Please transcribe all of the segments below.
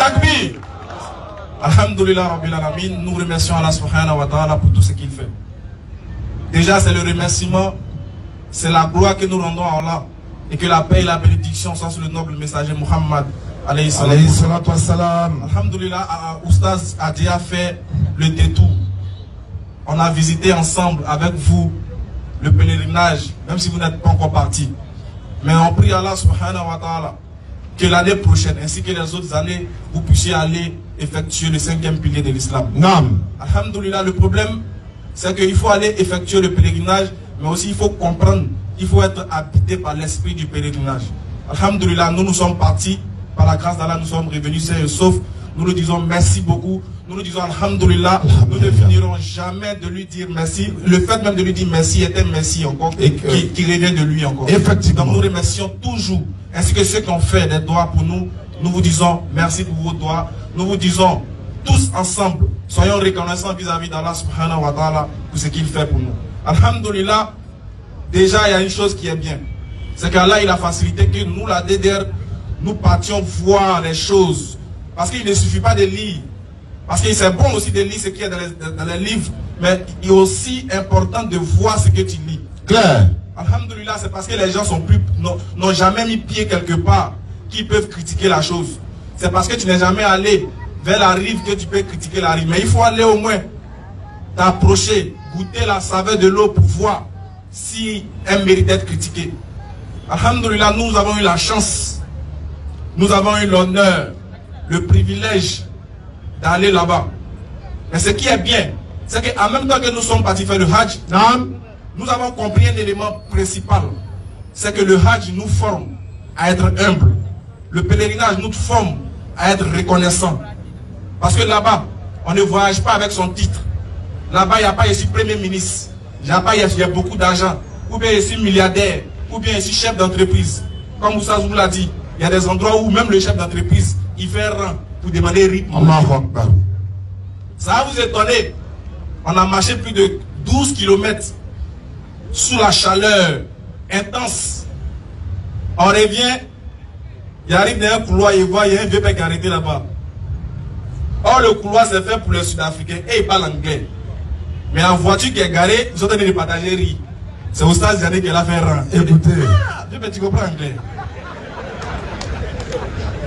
Takbir. Alhamdulillah Rabbil Alamin, nous remercions Allah subhanahu wa ta'ala pour tout ce qu'il fait. Déjà, c'est le remerciement, c'est la gloire que nous rendons à Allah. Et que la paix et la bénédiction soient sur le noble messager Muhammad alayhi salatu wassalam. Alhamdulillah, Oustaz a déjà fait le détour. On a visité ensemble avec vous le pèlerinage, même si vous n'êtes pas encore parti. Mais on prie Allah subhanahu wa ta'ala que l'année prochaine, ainsi que les autres années, vous puissiez aller effectuer le 5e pilier de l'islam. Alhamdulillah, le problème, c'est qu'il faut aller effectuer le pèlerinage, mais aussi il faut comprendre, il faut être habité par l'esprit du pèlerinage. Alhamdulillah, nous sommes partis, par la grâce d'Allah, nous sommes revenus sains et saufs. Nous lui disons merci beaucoup. Nous lui disons Alhamdulillah. Nous ne finirons jamais de lui dire merci. Le fait même de lui dire merci est un merci encore qui revient de lui encore. Effectivement. Donc nous remercions toujours, ainsi que ceux qui ont fait des doigts pour nous. Nous vous disons merci pour vos doigts. Nous vous disons tous ensemble, soyons reconnaissants vis-à-vis d'Allah subhanahu wa ta'ala pour ce qu'il fait pour nous. Alhamdulillah, déjà il y a une chose qui est bien. C'est qu'Allah il a facilité que nous, la DDR, nous partions voir les choses. Parce qu'il ne suffit pas de lire. Parce que c'est bon aussi de lire ce qu'il y a dans les livres. Mais il est aussi important de voir ce que tu lis. Claire. Alhamdulillah, c'est parce que les gens n'ont jamais mis pied quelque part qu'ils peuvent critiquer la chose. C'est parce que tu n'es jamais allé vers la rive que tu peux critiquer la rive. Mais il faut aller au moins t'approcher, goûter la saveur de l'eau pour voir si elle mérite d'être critiquée. Alhamdulillah, nous avons eu la chance, nous avons eu l'honneur, le privilège d'aller là-bas. Mais ce qui est bien, c'est qu'en même temps que nous sommes partis faire le Hajj, nous avons compris un élément principal. C'est que le Hajj nous forme à être humble. Le pèlerinage nous forme à être reconnaissant. Parce que là-bas, on ne voyage pas avec son titre. Là-bas, il n'y a pas ici premier ministre. Là-bas, il y a beaucoup d'argent. Ou bien ici milliardaire. Ou bien ici chef d'entreprise. Comme Moussa vous l'a dit, il y a des endroits où même le chef d'entreprise, il fait rang pour demander rythme. Ça va vous étonner. On a marché plus de 12 km sous la chaleur intense. On revient, il arrive dans un couloir, il voit, il y a un vieux père qui est arrêté là-bas. Or, le couloir c'est fait pour les Sud-Africains et il parle anglais. Mais en voiture qui est garée, ils sont en train de partager riz. C'est Oustaz Ziané qui l'a fait rang. Écoutez. Vieux père, tu comprends anglais?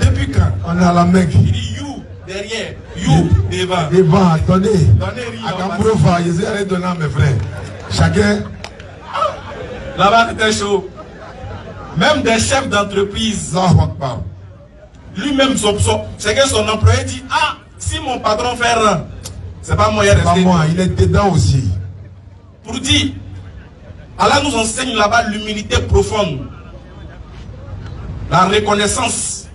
Depuis quand? On est à la Mecque. Il dit you derrière, you devant. Devant, attendez. Donnez riz. À Cambrova, ils allaient donner à mes frères. Chacun. Là-bas, c'était chaud. Même des chefs d'entreprise. Lui-même, c'est que son employé dit, ah, si mon patron fait rang, c'est pas moi, il est resté. Pas moi, il est dedans aussi. Pour dire, Allah nous enseigne là-bas l'humilité profonde. La reconnaissance.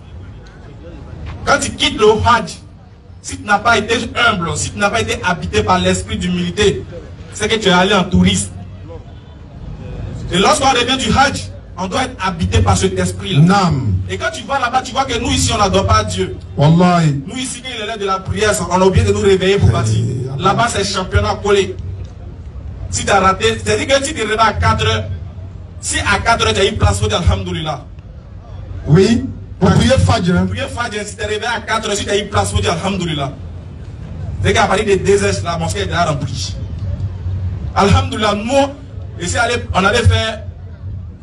Quand tu quittes le Hajj, si tu n'as pas été humble, si tu n'as pas été habité par l'esprit d'humilité, c'est que tu es allé en touriste. Et lorsqu'on revient du Hajj, on doit être habité par cet esprit-là. Et quand tu vas là-bas, tu vois que nous ici, on n'adore pas Dieu. Wallahi. Nous ici, quand il est l'heure de la prière, on a oublié de nous réveiller pour partir. Là-bas, c'est championnat collé. Si tu as raté, c'est-à-dire que si tu es réveillé à 4 heures, si à 4 heures, tu as une place, faut dire Alhamdulillah. Oui. Pour prier Fajr. Pour prier Fajr, si tu es réveillé à 4 heures, si tu as une place, faut dire Alhamdulillah. C'est qu'à partir des 2 heures, la mosquée est déjà remplie. Alhamdulillah, nous, ici, on allait faire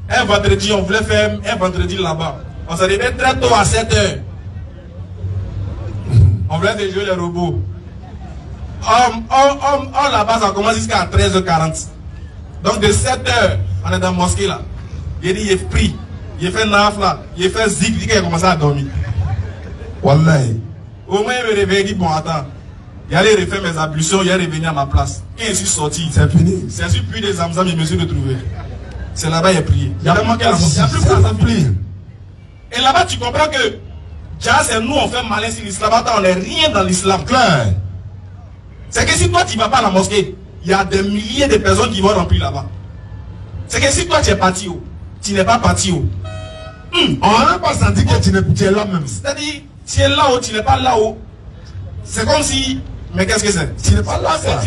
un vendredi, on voulait faire un vendredi là-bas. On s'est réveillé très tôt à 7 heures. On voulait faire jouer les robots. Là-bas, ça commence jusqu'à 13h40. Donc de 7h, on est dans la mosquée là. Il dit, il est pris. Il fait naf là. Il fait zik. Il a commencé à dormir. Wallahi. Au moins, il me réveille. Il dit, bon, attends. Il allait refaire mes ablutions. Il est revenu à ma place. Quand je suis sorti, c'est fini. C'est sur puits des Zamzam, je me suis retrouvé. C'est là-bas, il est prié. Il y a plus de place. Et là-bas, tu comprends que déjà, c'est nous, on fait malin sur l'islam. On n'est rien dans l'islam. Claire. C'est que si toi, tu ne vas pas à la mosquée, il y a des milliers de personnes qui vont remplir là-bas. C'est que si toi, tu es parti où, tu n'es pas parti où. On n'a même pas senti que tu es là même. C'est-à-dire, tu es là-haut, tu n'es pas là-haut. C'est comme si... Mais qu'est-ce que c'est? Tu n'es pas là, ça.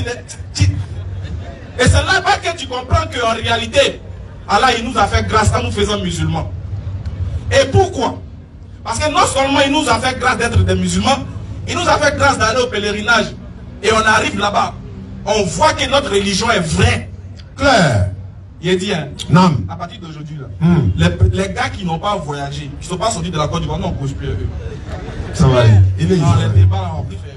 Et c'est là-bas que tu comprends qu'en réalité, Allah, il nous a fait grâce en nous faisant musulmans. Et pourquoi? Parce que non seulement il nous a fait grâce d'être des musulmans, il nous a fait grâce d'aller au pèlerinage. Et on arrive là-bas, on voit que notre religion est vraie. Claire. Il est dit, hein, Non. à partir d'aujourd'hui, les gars qui n'ont pas voyagé, qui ne sont pas sortis de la Côte d'Ivoire, non, on ne cause plus eux. Ça va aller. Il est non, les débats là, on peut faire.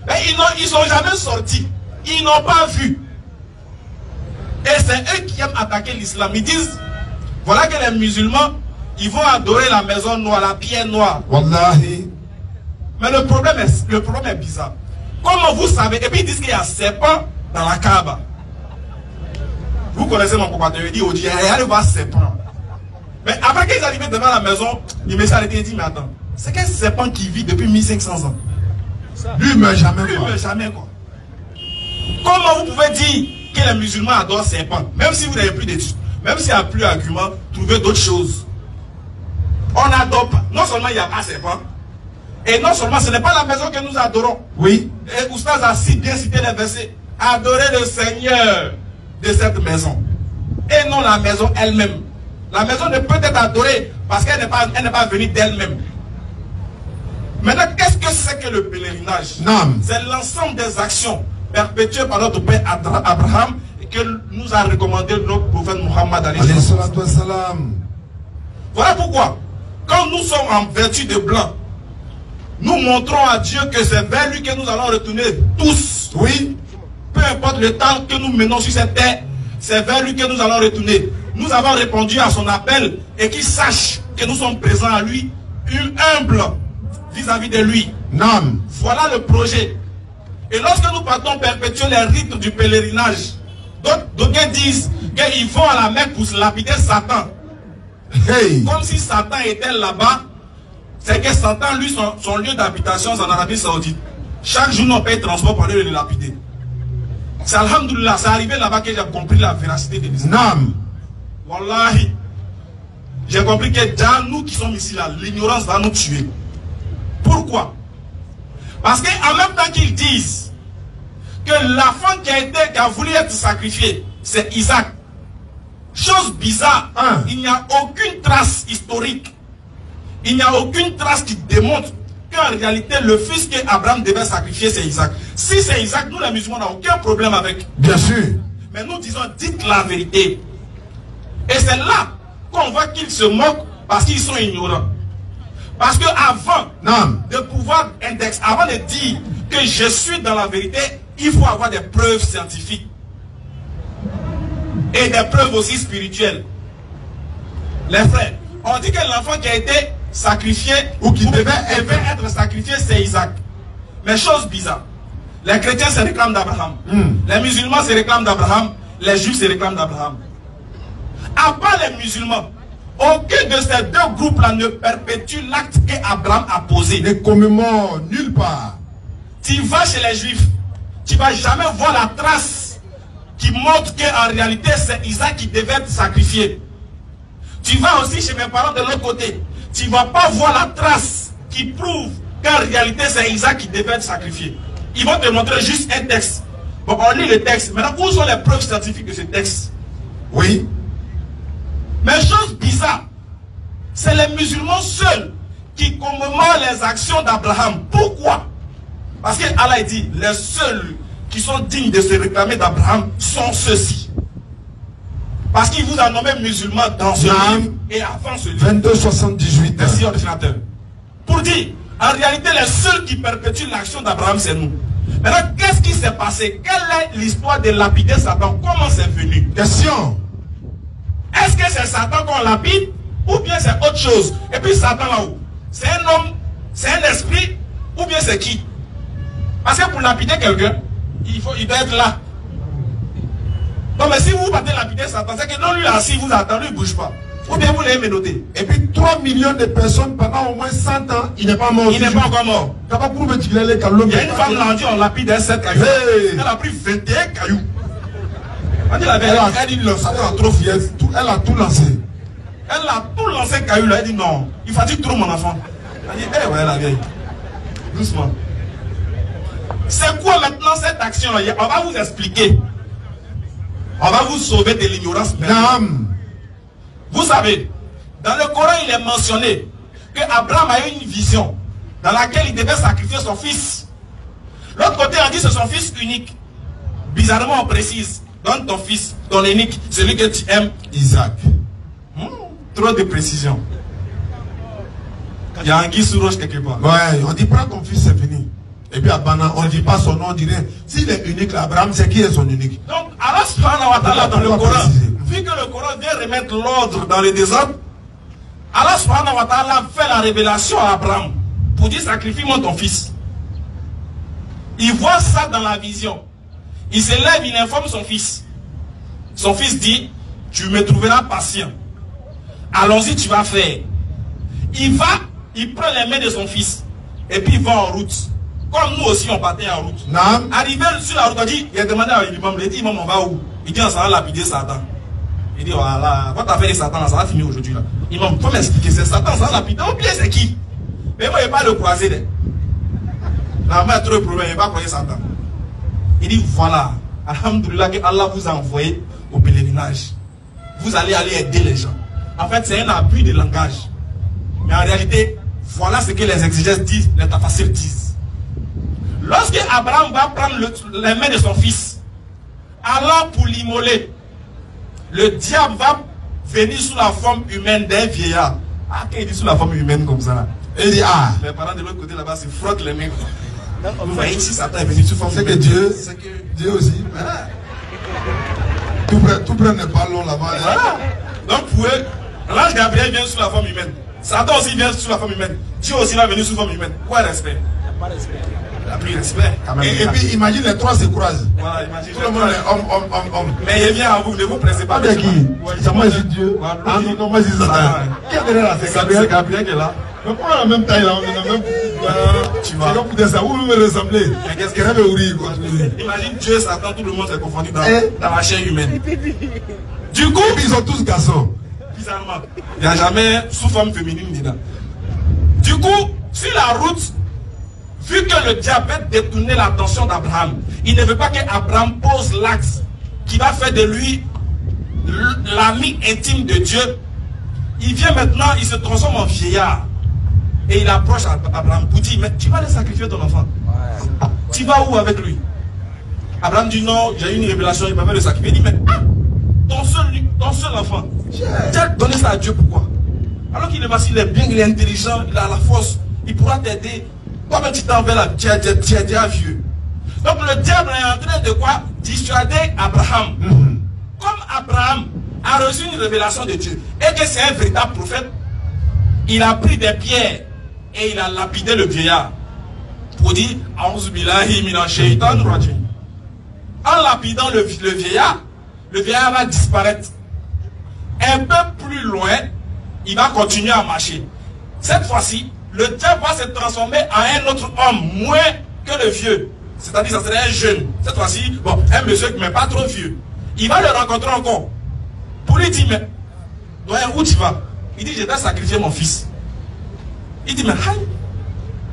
Mais ils ne sont jamais sortis. Ils n'ont pas vu. Et c'est eux qui aiment attaquer l'islam. Ils disent, voilà que les musulmans, ils vont adorer la maison noire, la pierre noire. Wallahi. Mais le problème est bizarre. Comment vous savez, et puis ils disent qu'il y a serpent dans la Kaaba. Vous connaissez mon compatriote, il dit, oh Dieu, allez voir serpent. Mais après qu'ils arrivent devant la maison, il me s'est arrêté et dit, mais attends, c'est quel serpent qui vit depuis 1500 ans? Lui ne meurt jamais. Lui ne meurt jamais, quoi. Comment vous pouvez dire que les musulmans adorent serpent? Même si vous n'avez plus d'études, même s'il n'y a plus d'arguments, trouvez d'autres choses. On adore pas. Non seulement il n'y a pas serpent, et non seulement ce n'est pas la maison que nous adorons. Oui. Et Oustaz a si bien cité les versets. Adorez le Seigneur de cette maison. Et non la maison elle-même. La maison ne peut être adorée parce qu'elle n'est pas venue d'elle-même. Maintenant, qu'est-ce que c'est que le pèlerinage? C'est l'ensemble des actions perpétuées par notre père Abraham et que nous a recommandé notre prophète Muhammad alayhi salam. Voilà pourquoi, quand nous sommes en vertu de blanc, nous montrons à Dieu que c'est vers lui que nous allons retourner tous. Oui. Peu importe le temps que nous menons sur cette terre, c'est vers lui que nous allons retourner. Nous avons répondu à son appel et qu'il sache que nous sommes présents à lui, humble vis-à-vis de lui. Non. Voilà le projet. Et lorsque nous partons perpétuer les rites du pèlerinage, d'autres disent qu'ils vont à la Mecque pour se lapider Satan. Hey. Comme si Satan était là-bas. C'est que Satan, lui, son lieu d'habitation, c'est en Arabie Saoudite. Chaque jour, on paye transport pour aller le lapider. C'est alhamdoulilah, c'est arrivé là-bas que j'ai compris la véracité de l'islam. Wallahi. J'ai compris que déjà, nous qui sommes ici là, l'ignorance va nous tuer. Pourquoi? Parce qu'en même temps qu'ils disent que l'enfant qui a voulu être sacrifié, c'est Isaac. Chose bizarre, il n'y a aucune trace historique. Il n'y a aucune trace qui démontre qu'en réalité, le fils qu'Abraham devait sacrifier, c'est Isaac. Si c'est Isaac, nous les musulmans n'avons aucun problème avec. Bien sûr. Mais nous disons, dites la vérité. Et c'est là qu'on voit qu'ils se moquent parce qu'ils sont ignorants. Parce qu'avant de pouvoir indexer, avant de dire que je suis dans la vérité, il faut avoir des preuves scientifiques. Et des preuves aussi spirituelles. Les frères, on dit que l'enfant qui a été sacrifié, ou qui devait être sacrifié, c'est Isaac. Mais chose bizarre, les chrétiens se réclament d'Abraham, les musulmans se réclament d'Abraham, les juifs se réclament d'Abraham. À part les musulmans, aucun de ces deux groupes-là ne perpétue l'acte qu'Abraham a posé. Ne commémore nulle part. Tu vas chez les juifs, tu ne vas jamais voir la trace qui montre qu'en réalité c'est Isaac qui devait être sacrifié. Tu vas aussi chez mes parents de l'autre côté, tu ne vas pas voir la trace qui prouve qu'en réalité c'est Isaac qui devait être sacrifié. Ils vont te montrer juste un texte. Bon, on lit le texte. Maintenant, où sont les preuves scientifiques de ce texte? Oui. Mais chose bizarre, c'est les musulmans seuls qui commémorent les actions d'Abraham. Pourquoi? Parce qu'Allah dit, les seuls qui sont dignes de se réclamer d'Abraham sont ceux-ci. Parce qu'il vous a nommé musulman dans ce livre et avant ce livre. 2278. Merci, ordinateur. Pour dire, en réalité, les seuls qui perpétuent l'action d'Abraham, c'est nous. Maintenant, qu'est-ce qui s'est passé? Quelle est l'histoire de lapider Satan? Comment c'est venu? Question. Est-ce que c'est Satan qu'on lapide ou bien c'est autre chose? Et puis Satan là-haut, c'est un homme, c'est un esprit ou bien c'est qui? Parce que pour lapider quelqu'un, il doit être là. Non mais si vous partez lapider Satan, c'est que non lui là, si vous attendez, il ne bouge pas. Ou bien vous l'avez menotté. Et puis 3 millions de personnes pendant au moins 100 ans, il n'est pas mort. Il n'est pas encore mort. Il y a une femme là, on dit on lapide 7 cailloux. Elle a pris 21 cailloux. On dit la vérité, elle dit non, elle a trop fière. Elle a tout lancé. Elle a tout lancé caillou là. Elle dit non, il fatigue trop mon enfant. Elle dit, eh ouais la vieille. Doucement. C'est quoi maintenant cette action là? On va vous expliquer. On va vous sauver de l'ignorance. Vous savez, dans le Coran il est mentionné que Abraham a eu une vision dans laquelle il devait sacrifier son fils. L'autre côté, on dit c'est son fils unique. Bizarrement, on précise, donne ton fils, ton unique, celui que tu aimes, Isaac. Trop de précision. Il y a un guy sous roche quelque part. Ouais, on dit prends ton fils, c'est fini. Et puis à Bana, on ne dit pas son nom, on dit rien. S'il est unique, Abraham, c'est qui est son unique? Donc, Allah subhanahu wa ta'ala dans le Coran, vu que le Coran vient remettre l'ordre dans le désordre, Allah subhanahu wa ta'ala fait la révélation à Abraham pour dire sacrifie-moi ton fils. Il voit ça dans la vision. Il se lève, il informe son fils. Son fils dit, tu me trouveras patient. Allons-y, tu vas faire. Il prend les mains de son fils et puis il va en route. Comme nous aussi on partait en route. Arrivé sur la route, il a demandé à l'imam, il dit, imam, on va où? Il dit, on s'en va lapider Satan. Il dit, voilà, quand tu as fait les Satan, ça va finir aujourd'hui là. Imam, il faut m'expliquer, c'est Satan, ça va lapider. Au pied, c'est qui? Mais moi, il ne va pas le croiser. La main a trop de problèmes, il ne va pas croiser Satan. Il dit, voilà, alhamdoulilah, que Allah vous a envoyé au pèlerinage. Vous allez aider les gens. En fait, c'est un appui de langage. Mais en réalité, voilà ce que les exégètes disent, les tafassirs disent. Lorsque Abraham va prendre les mains de son fils, allant pour l'immoler, le diable va venir sous la forme humaine d'un vieillard. Ah, quand il dit sous la forme humaine comme ça, il dit, ah, les parents de l'autre côté là-bas se frottent les mains. Vous voyez ici, Satan est venu sous forme. C'est que Dieu aussi. Voilà. Tout près n'est pas long là-bas. Voilà. Donc pour eux, l'ange Gabriel vient sous la forme humaine. Satan aussi vient sous la forme humaine. Dieu aussi va venir sous forme humaine. Quoi respect? Il n'y a pas de respect. Il n'y a plus de respect. Et puis imagine les trois se croisent. Voilà, imagine. Tout le monde est homme. Mais il vient à vous, ne vous pressez pas. Avec qui? Moi je dis Dieu. Ah non, moi je dis Satan. Qui est derrière là? C'est Gabriel qui est là. Mais pour la même taille là, on est dans le même. Tu vois. C'est comme pour ça, vous me ressemblez. Mais qu'est-ce qu'il y a? Imagine Dieu, Satan, tout le monde s'est confondu dans la chair humaine. Du coup, ils sont tous garçons. Bizarrement. Il n'y a jamais sous forme féminine dedans. Du coup, sur la route, vu que le diable veut détourner l'attention d'Abraham, il ne veut pas qu'Abraham pose l'axe qui va faire de lui l'ami intime de Dieu. Il vient maintenant, il se transforme en vieillard. Et il approche Abraham pour dire, mais tu vas aller sacrifier ton enfant. Ouais. Tu vas où avec lui? Abraham dit non, j'ai eu une révélation, il m'a fait le sacrifier. Il dit, mais ton seul enfant, tu as donné ça à Dieu, pourquoi? Alors qu'il est facile, il est bien, il est intelligent, il a la force, il pourra t'aider. Toi-même tu t'en vas là, tu es déjà vieux. Donc le diable est en train de quoi? Dissuader Abraham. Comme Abraham a reçu une révélation de Dieu et que c'est un véritable prophète, il a pris des pierres et il a lapidé le vieillard pour dire A'udhu billahi minash shaitanir rajim. En lapidant le vieillard va disparaître. Un peu plus loin, il va continuer à marcher. Cette fois-ci, le diable va se transformer en un autre homme, moins que le vieux. C'est-à-dire, ça serait un jeune. Cette fois-ci, bon, un monsieur qui n'est pas trop vieux. Il va le rencontrer encore. Pour lui dire, mais, doyen, où tu vas? Il dit, je vais sacrifier mon fils. Il dit, mais,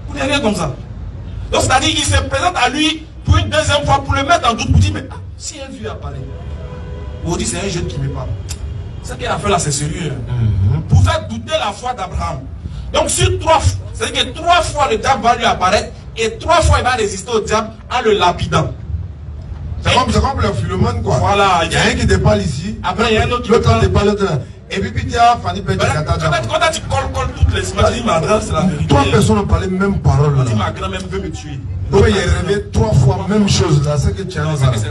vous n'avez rien comme ça. Donc, c'est-à-dire, il se présente à lui pour une deuxième fois, pour le mettre en doute, pour dire, mais, si un vieux apparaît, vous dites, c'est un jeune qui me parle. Ce qu'il a fait là, c'est sérieux. Pour faire douter la foi d'Abraham. Donc, sur 3 fois, c'est-à-dire que 3 fois le diable va lui apparaître, et 3 fois il va résister au diable en le lapidant. C'est comme le philomène, quoi. Voilà. Il y a un qui te parle ici. Après, il y a un autre qui l'autre te parle, l'autre là. Et puis, tu as Fanny Petit Kata. Quand tu colles toutes les images, tu dis, ma grand, c'est la vérité. 3 personnes ont parlé même parole. On dit, ma grand-mère veut me tuer. Donc, il est rêvé 3 fois même chose là. C'est que tu as dit.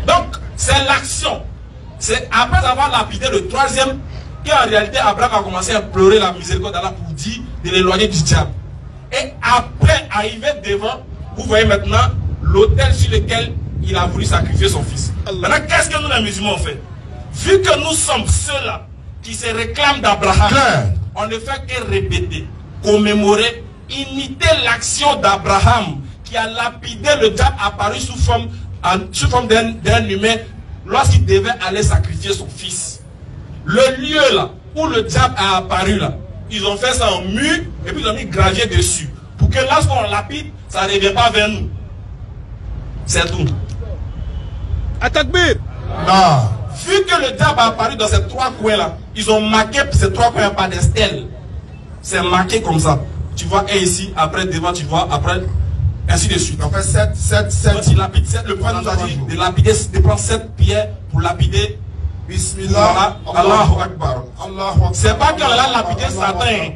Donc, c'est l'action. C'est après avoir lapidé le 3e, qu'en réalité, Abraham a commencé à pleurer la miséricorde d'Allah pour dire de l'éloigner du diable. Et après, arrivé devant, vous voyez maintenant l'autel sur lequel il a voulu sacrifier son fils. Maintenant, qu'est-ce que nous les musulmans ont fait? Vu que nous sommes ceux-là qui se réclament d'Abraham, on ne fait que répéter, commémorer, imiter l'action d'Abraham qui a lapidé le diable apparu sous forme d'un humain lorsqu'il devait aller sacrifier son fils. Le lieu là où le diable a apparu là, ils ont fait ça en mur et puis ils ont mis gravier dessus pour que lorsqu'on lapide, ça ne revient pas vers nous. C'est tout. Atakbir. Non. Vu que le diable a apparu dans ces 3 coins là, ils ont marqué ces 3 coins par des stèles. C'est marqué comme ça. Tu vois, et ici, après, devant, tu vois, après, ainsi de suite. En fait, 7. Quand il lapide 7, le prophète nous a dit de lapider, de prendre 7 pierres pour lapider. Bismillah, Allahu Akbar. C'est pas qu'on a lapidé Satan.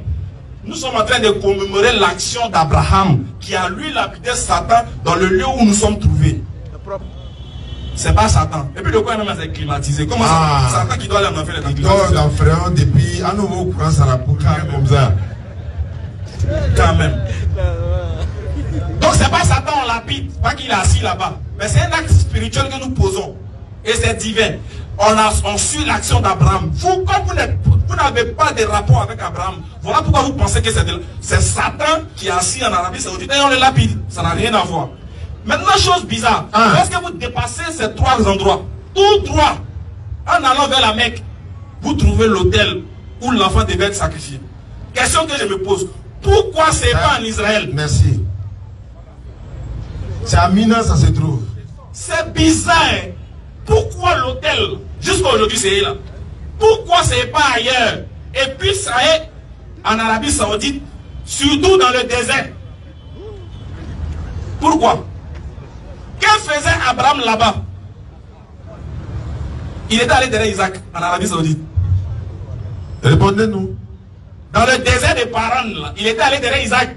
Nous sommes en train de commémorer l'action d'Abraham qui a lui lapidé Satan dans le lieu où nous sommes trouvés. C'est pas Satan. Et puis le coin même c'est climatisé. Comment ça? Satan qui doit aller en enfer est climatisé. L'enfer depuis à nouveau courant ça la pour comme ça. Quand même. Donc c'est pas Satan on lapide, pas qu'il est assis là-bas. Mais c'est un acte spirituel que nous posons. Et c'est divin. On suit l'action d'Abraham. Vous, comme vous n'avez pas de rapport avec Abraham, voilà pourquoi vous pensez que c'est Satan qui est assis en Arabie Saoudite et on le lapide. Ça n'a rien à voir. Maintenant, chose bizarre, lorsque vous dépassez ces 3 endroits, tout droit, en allant vers la Mecque, vous trouvez l'autel où l'enfant devait être sacrifié. Question que je me pose, pourquoi c'est pas en Israël? Merci. C'est à Mina, ça se trouve. C'est bizarre. Hein? Pourquoi l'autel, jusqu'à aujourd'hui, c'est là? Pourquoi c'est pas ailleurs? Et puis ça est en Arabie Saoudite, surtout dans le désert. Pourquoi? Que faisait Abraham là-bas? Il était allé derrière Isaac en Arabie Saoudite. Répondez-nous. Dans le désert de Paran, là, il était allé derrière Isaac.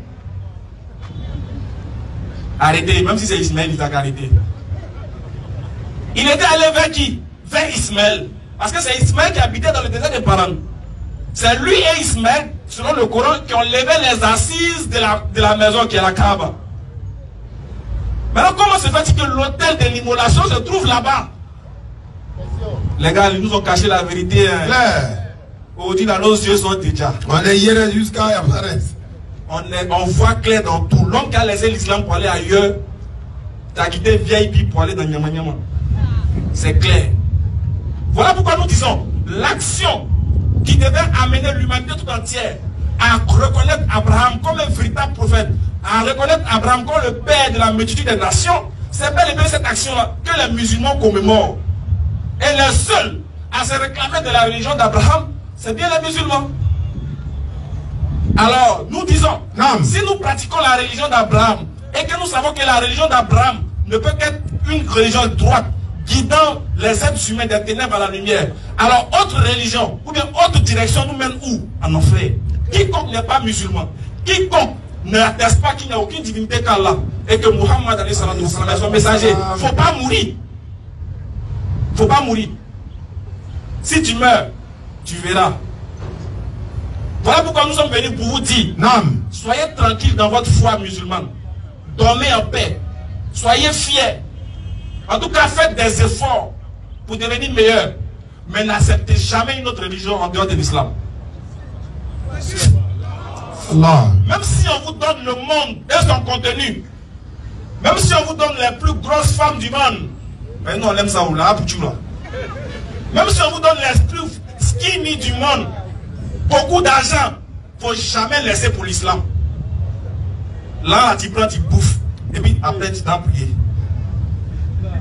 Arrêtez, même si c'est Ismaël, Isaac, arrêtez. Il était allé vers qui? Vers Ismaël. Parce que c'est Ismaël qui habitait dans le désert de Paran. C'est lui et Ismaël, selon le Coran, qui ont levé les assises de la maison qui est la Kaaba. Maintenant, comment se fait-il que l'autel de l'immolation se trouve là-bas? Les gars, ils nous ont caché la vérité. Hein. Aujourd'hui, là, nos yeux sont déjà. On est hier jusqu'à Yapares. On voit clair dans tout. L'homme qui a laissé l'islam pour aller ailleurs, tu as quitté VIP pour aller dans Nyama Nyama. C'est clair. Voilà pourquoi nous disons l'action qui devait amener l'humanité tout entière à reconnaître Abraham comme un véritable prophète, à reconnaître Abraham comme le père de la multitude des nations, c'est bel et bien cette action-là que les musulmans commémorent. Et les seuls à se réclamer de la religion d'Abraham, c'est bien les musulmans. Alors, nous disons, si nous pratiquons la religion d'Abraham et que nous savons que la religion d'Abraham ne peut qu'être une religion droite, guidant les êtres humains des ténèbres à la lumière, alors autre religion ou bien autre direction nous mène où? En enfer. Quiconque n'est pas musulman, quiconque n'atteste pas qu'il n'y a aucune divinité qu'Allah et que Muhammad est son messager, il ne faut pas mourir. Il ne faut pas mourir. Si tu meurs, tu verras. Voilà pourquoi nous sommes venus pour vous dire, soyez tranquilles dans votre foi musulmane. Dormez en paix. Soyez fiers. En tout cas, faites des efforts pour devenir meilleurs. Mais n'acceptez jamais une autre religion en dehors de l'islam. Même si on vous donne le monde et son contenu, même si on vous donne les plus grosses femmes du monde, mais nous on aime ça ou là, même si on vous donne les plus skinny du monde, beaucoup d'argent, il ne faut jamais laisser pour l'islam. Là, tu prends, tu bouffes, et puis après tu t'en prier.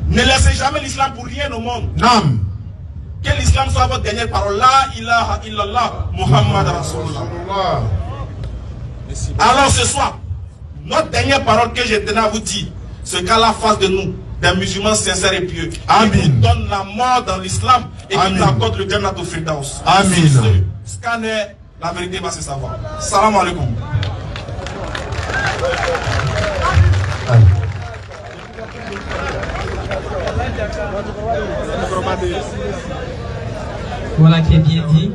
Ne laissez jamais l'islam pour rien au monde. Non. Que l'islam soit votre dernière parole. La ilaha illallah Muhammad Rasulullah. Alors ce soir, notre dernière parole que je tenais à vous dire, c'est qu'Allah fasse de nous des musulmans sincères et pieux. Amen. Qui nous donne la mort dans l'islam et qui nous accorde le Jannat au Firdaus. Amen. Scanner, la vérité va se savoir. Salam alaikum. Voilà qui est bien dit.